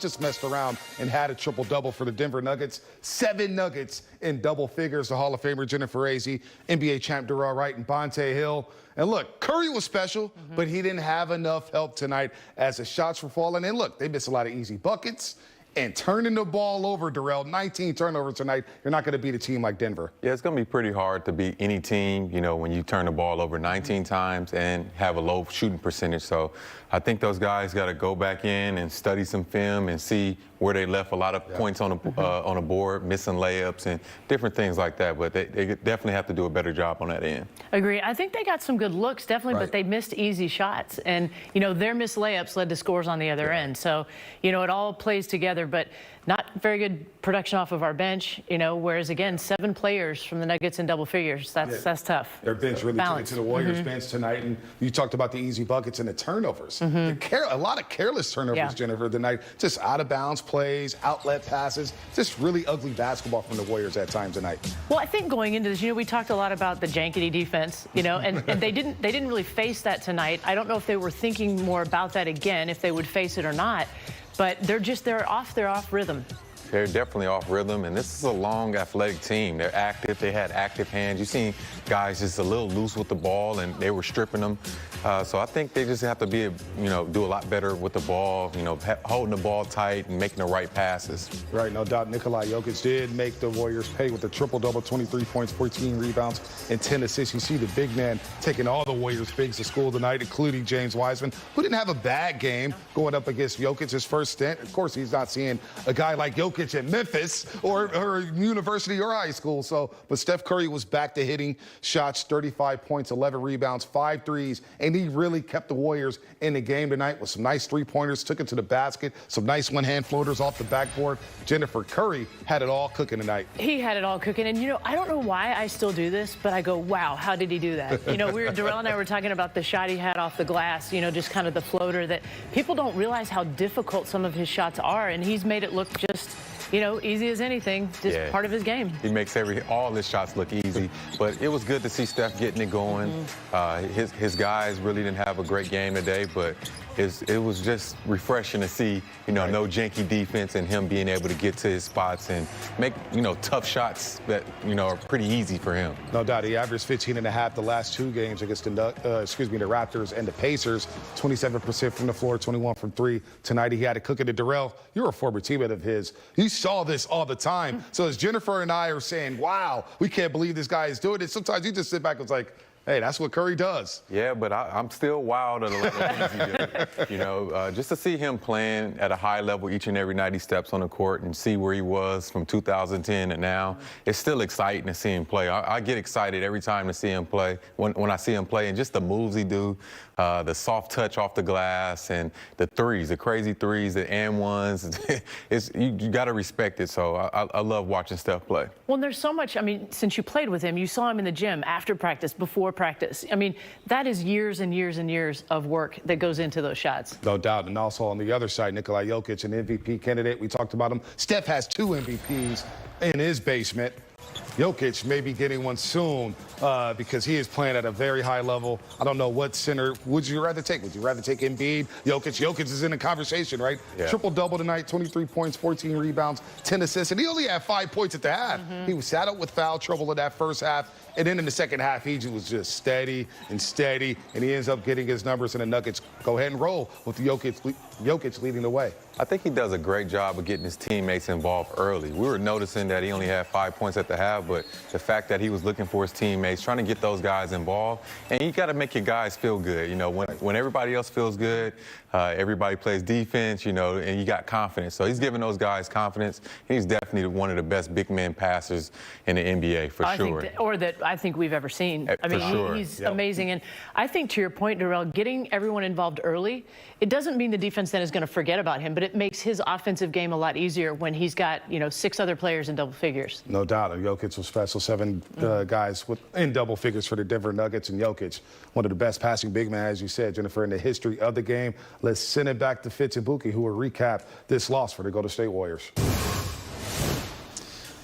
just messed around and had a triple-double for the Denver Nuggets. 7 Nuggets in double figures. The Hall of Famer Jennifer Azzi, NBA champ Darrell Wright, and Bonte Hill. And look, Curry was special, but he didn't have enough help tonight as the shots were falling. And look, they missed a lot of easy buckets. And turning the ball over, Darrell, 19 turnovers tonight. You're not going to beat a team like Denver. Yeah, it's going to be pretty hard to beat any team, you know, when you turn the ball over 19 times and have a low shooting percentage. So I think those guys got to go back in and study some film and see where they left a lot of points on the board, missing layups and different things like that. But they definitely have to do a better job on that end. Agree. I think they got some good looks, definitely, but they missed easy shots. And, you know, their missed layups led to scores on the other end. So, you know, it all plays together, but not very good production off of our bench, you know, whereas, again, 7 players from the Nuggets in double figures. That's tough. Their bench really took it to the Warriors bench tonight. And you talked about the easy buckets and the turnovers. A lot of careless turnovers, Jennifer, tonight. Just out-of-bounds plays, outlet passes, just really ugly basketball from the Warriors at times tonight. Well, I think going into this, you know, we talked a lot about the jankety defense, you know, and they didn't really face that tonight. I don't know if they were thinking more about that again, if they would face it or not, but they're off rhythm. They're definitely off rhythm, and this is a long, athletic team. They're active. They had active hands. You've seen guys just a little loose with the ball, and they were stripping them. So I think they just have to be, you know, do a lot better with the ball, you know, holding the ball tight and making the right passes. Right, no doubt. Nikola Jokic did make the Warriors pay with a triple-double, 23 points, 14 rebounds, and 10 assists. You see the big man taking all the Warriors bigs to school tonight, including James Wiseman, who didn't have a bad game going up against Jokic his first stint. Of course, he's not seeing a guy like Jokic at Memphis or university or high school. But Steph Curry was back to hitting shots, 35 points, 11 rebounds, 5 threes, and he really kept the Warriors in the game tonight with some nice three-pointers, took it to the basket, some nice one-hand floaters off the backboard. Jennifer Curry had it all cooking tonight. He had it all cooking, and you know, I don't know why I still do this, but I go, wow, how did he do that? You know, Darrell and I were talking about the shot he had off the glass, you know, just kind of the floater, that people don't realize how difficult some of his shots are, and he's made it look just, you know, easy as anything, just part of his game. He makes all his shots look easy, but it was good to see Steph getting it going. His guys really didn't have a great game today, but it was just refreshing to see, you know, no janky defense and him being able to get to his spots and make, you know, tough shots that, you know, are pretty easy for him. No doubt. He averaged 15.5 the last 2 games against the Raptors and the Pacers. 27% from the floor, 21 from 3. Tonight he had it cooking to Darrell. You're a former teammate of his. You saw this all the time. So as Jennifer and I are saying, wow, we can't believe this guy is doing it, sometimes you just sit back and it's like, hey, that's what Curry does. Yeah, but I'm still wild at a lot of things he did. You know, just to see him playing at a high level each and every night he steps on the court and see where he was from 2010 and now, it's still exciting to see him play. I get excited every time to see him play, when I see him play, and just the moves he do, the soft touch off the glass, and the threes, the crazy threes, the and ones. You got to respect it. So I love watching Steph play. Well, there's so much. I mean, since you played with him, you saw him in the gym after practice, before practice. I mean, that is years and years and years of work that goes into those shots. No doubt. And also on the other side, Nikola Jokic, an MVP candidate. We talked about him. Steph has 2 MVPs in his basement. Jokic may be getting one soon because he is playing at a very high level. I don't know what center would you rather take. Would you rather take Embiid, Jokic? Jokic is in the conversation, right? Yeah. Triple-double tonight, 23 points, 14 rebounds, 10 assists, and he only had 5 points at the half. He was saddled with foul trouble in that first half, and then in the second half, he was just steady, and he ends up getting his numbers, and the Nuggets go ahead and roll with Jokic leading the way. I think he does a great job of getting his teammates involved early. We were noticing that he only had 5 points at the half, but the fact that he was looking for his teammates, trying to get those guys involved, and you got to make your guys feel good. You know, when everybody else feels good, everybody plays defense, you know, and you got confidence. So he's giving those guys confidence. He's definitely one of the best big man passers in the NBA, for sure. I think we've ever seen. I mean, he's amazing. And I think, to your point, Darrell, getting everyone involved early, it doesn't mean the defense then is going to forget about him, but it makes his offensive game a lot easier when he's got, you know, 6 other players in double figures. No doubt. And Jokic was special. 7 guys in double figures for the Denver Nuggets, and Jokic, one of the best passing big men, as you said, Jennifer, in the history of the game. Let's send it back to Fitz and Buki, who will recap this loss for the Golden State Warriors.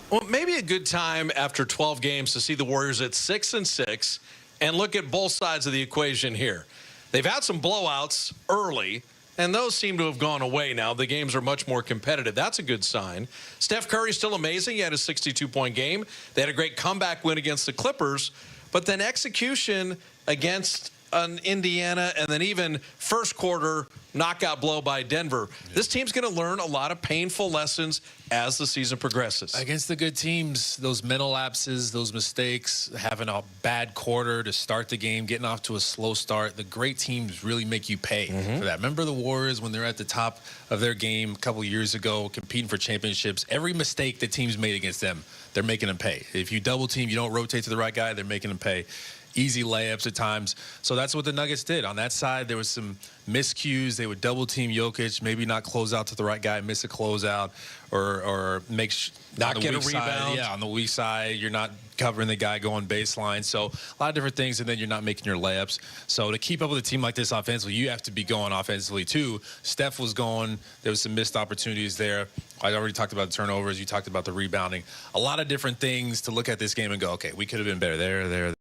Well, maybe a good time after 12 games to see the Warriors at 6-6 and look at both sides of the equation here. They've had some blowouts early, And those seem to have gone away now. The games are much more competitive. That's a good sign. Steph Curry's still amazing. He had a 62-point game. They had a great comeback win against the Clippers. But then execution against Indiana, and then even first quarter knockout blow by Denver. Yeah. This team's going to learn a lot of painful lessons as the season progresses. Against the good teams, those mental lapses, those mistakes, having a bad quarter to start the game, getting off to a slow start, the great teams really make you pay for that. Remember the Warriors when they're at the top of their game a couple years ago, competing for championships? Every mistake the teams made against them, they're making them pay. If you double team, you don't rotate to the right guy, they're making them pay. Easy layups at times. So that's what the Nuggets did. On that side, there was some miscues. They would double team Jokic, maybe not close out to the right guy, miss a closeout, or not get a rebound. Yeah, on the weak side, you're not covering the guy going baseline. So a lot of different things, and then you're not making your layups. So to keep up with a team like this offensively, you have to be going offensively too. Steph was going. There was some missed opportunities there. I already talked about the turnovers. You talked about the rebounding. A lot of different things to look at this game and go, okay, we could have been better there.